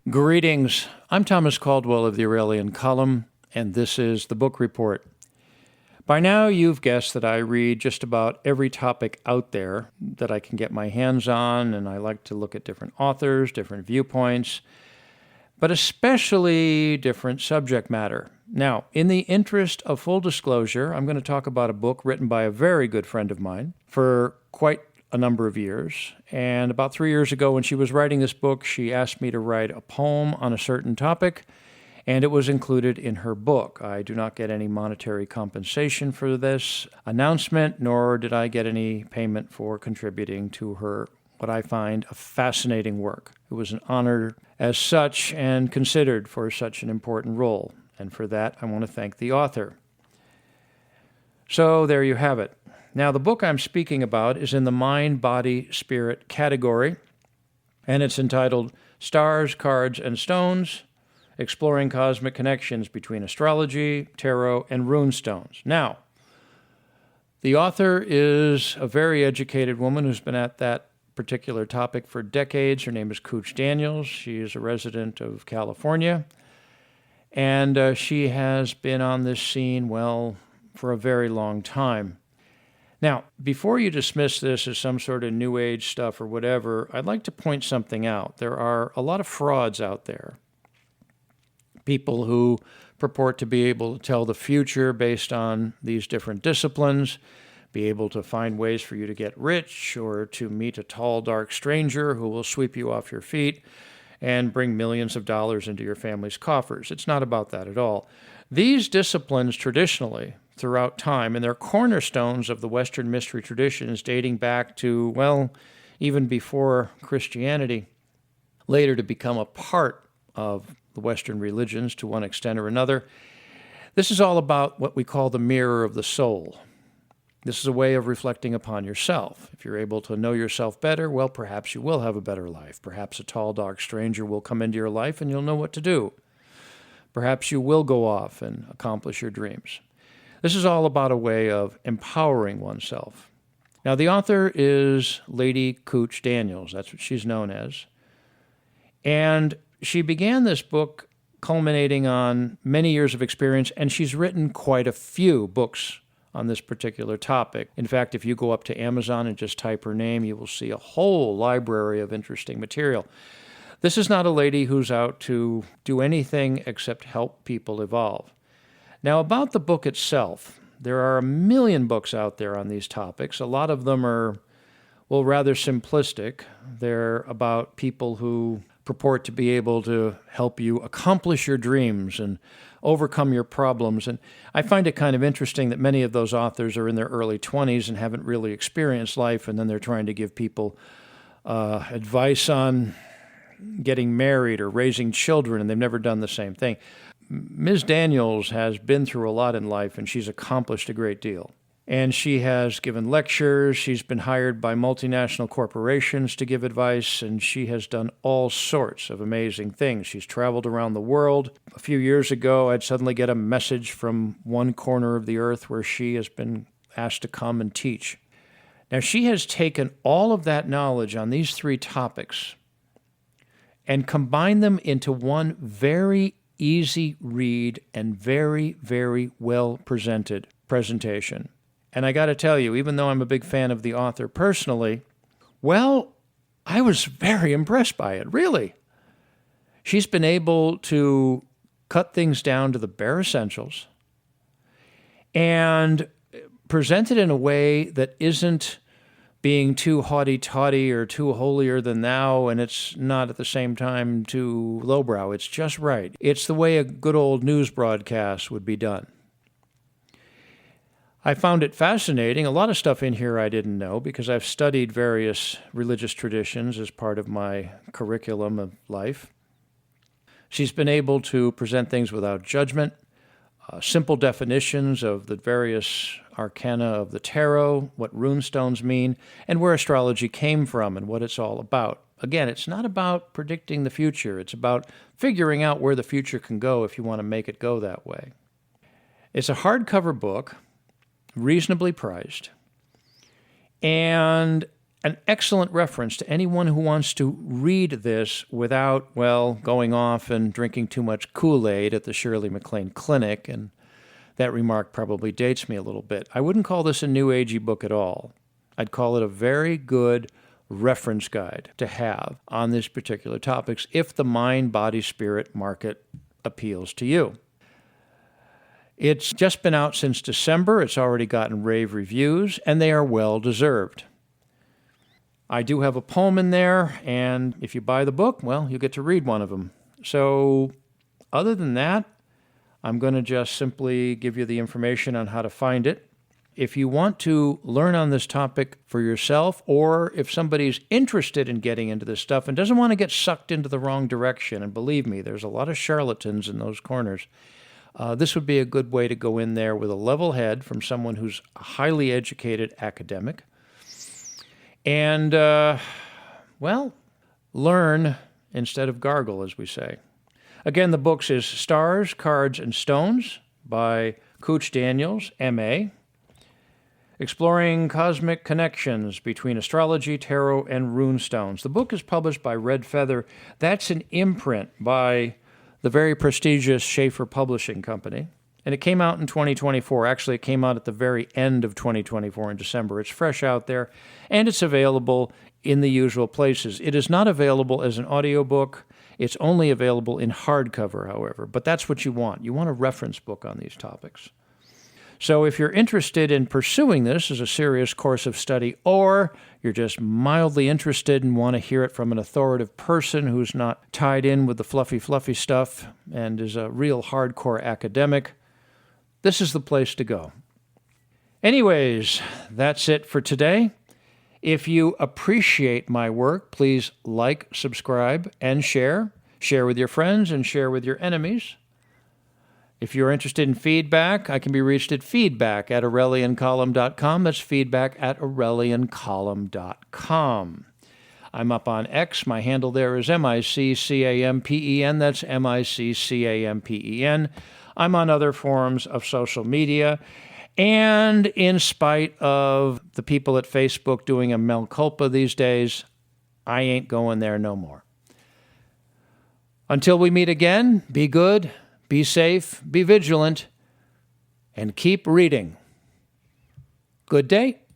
Greetings. I'm Thomas Caldwell of the Aurelian Column, and this is the Book Report. By now, you've guessed that I read just about every topic out there that I can get my hands on, and I like to look at different authors, different viewpoints, but especially different subject matter. Now, in the interest of full disclosure, I'm going to talk about a book written by a very good friend of mine for quite a number of years. And about 3 years ago, when she was writing this book, she asked me to write a poem on a certain topic, and it was included in her book. I do not get any monetary compensation for this announcement, nor did I get any payment for contributing to her, what I find a fascinating work. It was an honor as such and considered for such an important role. And for that, I want to thank the author. So there you have it. Now, the book I'm speaking about is in the Mind, Body, Spirit category, and it's entitled Stars, Cards, and Stones, Exploring Cosmic Connections Between Astrology, Tarot, and Runestones. Now, the author is a very educated woman who's been at that particular topic for decades. Her name is Cooch Daniels. She is a resident of California, and she has been on this scene, for a very long time. Now, before you dismiss this as some sort of New Age stuff or whatever, I'd like to point something out. There are a lot of frauds out there. People who purport to be able to tell the future based on these different disciplines, be able to find ways for you to get rich or to meet a tall, dark stranger who will sweep you off your feet and bring millions of dollars into your family's coffers. It's not about that at all. These disciplines traditionally, throughout time, and they're cornerstones of the Western mystery traditions dating back to, even before Christianity, later to become a part of the Western religions to one extent or another. This is all about what we call the mirror of the soul. This is a way of reflecting upon yourself. If you're able to know yourself better, perhaps you will have a better life. Perhaps a tall, dark stranger will come into your life and you'll know what to do. Perhaps you will go off and accomplish your dreams. This is all about a way of empowering oneself. Now, the author is Lady Cooch Daniels. That's what she's known as. And she began this book culminating on many years of experience, and she's written quite a few books on this particular topic. In fact, if you go up to Amazon and just type her name, you will see a whole library of interesting material. This is not a lady who's out to do anything except help people evolve. Now, about the book itself, there are a million books out there on these topics. A lot of them are, rather simplistic. They're about people who purport to be able to help you accomplish your dreams and overcome your problems. And I find it kind of interesting that many of those authors are in their early 20s and haven't really experienced life, and then they're trying to give people advice on getting married or raising children, and they've never done the same thing. Ms. Daniels has been through a lot in life, and she's accomplished a great deal. And she has given lectures, she's been hired by multinational corporations to give advice, and she has done all sorts of amazing things. She's traveled around the world. A few years ago, I'd suddenly get a message from one corner of the earth where she has been asked to come and teach. Now, she has taken all of that knowledge on these three topics and combined them into one very easy read and very, very well presented presentation. And I got to tell you, even though I'm a big fan of the author personally, I was very impressed by it, really. She's been able to cut things down to the bare essentials and present it in a way that isn't being too haughty-taughty or too holier than thou, and it's not at the same time too lowbrow. It's just right. It's the way a good old news broadcast would be done. I found it fascinating. A lot of stuff in here I didn't know because I've studied various religious traditions as part of my curriculum of life. She's been able to present things without judgment, simple definitions of the various arcana of the tarot, what runestones mean, and where astrology came from and what it's all about. Again, it's not about predicting the future. It's about figuring out where the future can go if you want to make it go that way. It's a hardcover book, reasonably priced, and an excellent reference to anyone who wants to read this without, well, going off and drinking too much Kool-Aid at the Shirley MacLaine Clinic, and that remark probably dates me a little bit. I wouldn't call this a New Agey book at all. I'd call it a very good reference guide to have on these particular topics if the mind, body, spirit market appeals to you. It's just been out since December. It's already gotten rave reviews, and they are well deserved. I do have a poem in there, and if you buy the book, well, you get to read one of them. So other than that, I'm going to just simply give you the information on how to find it. If you want to learn on this topic for yourself, or if somebody's interested in getting into this stuff and doesn't want to get sucked into the wrong direction, and believe me, there's a lot of charlatans in those corners, this would be a good way to go in there with a level head from someone who's a highly educated academic. And, learn instead of gargle, as we say. Again, the book is Stars, Cards, and Stones by Cooch Daniels, M.A., exploring cosmic connections between astrology, tarot, and runestones. The book is published by Red Feather. That's an imprint by the very prestigious Schaefer Publishing Company. And it came out in 2024. Actually, it came out at the very end of 2024 in December. It's fresh out there, and it's available in the usual places. It is not available as an audiobook. It's only available in hardcover, however. But that's what you want. You want a reference book on these topics. So if you're interested in pursuing this as a serious course of study, or you're just mildly interested and want to hear it from an authoritative person who's not tied in with the fluffy stuff and is a real hardcore academic, this is the place to go. Anyways, that's it for today. If you appreciate my work, please like, subscribe, and share. Share with your friends and share with your enemies. If you're interested in feedback, I can be reached at feedback@aureliancolumn.com. That's feedback@aureliancolumn.com. I'm up on X. My handle there is MICCAMPEN. That's MICCAMPEN. I'm on other forms of social media. And in spite of the people at Facebook doing a mea culpa these days, I ain't going there no more. Until we meet again, be good. Be safe, be vigilant, and keep reading. Good day.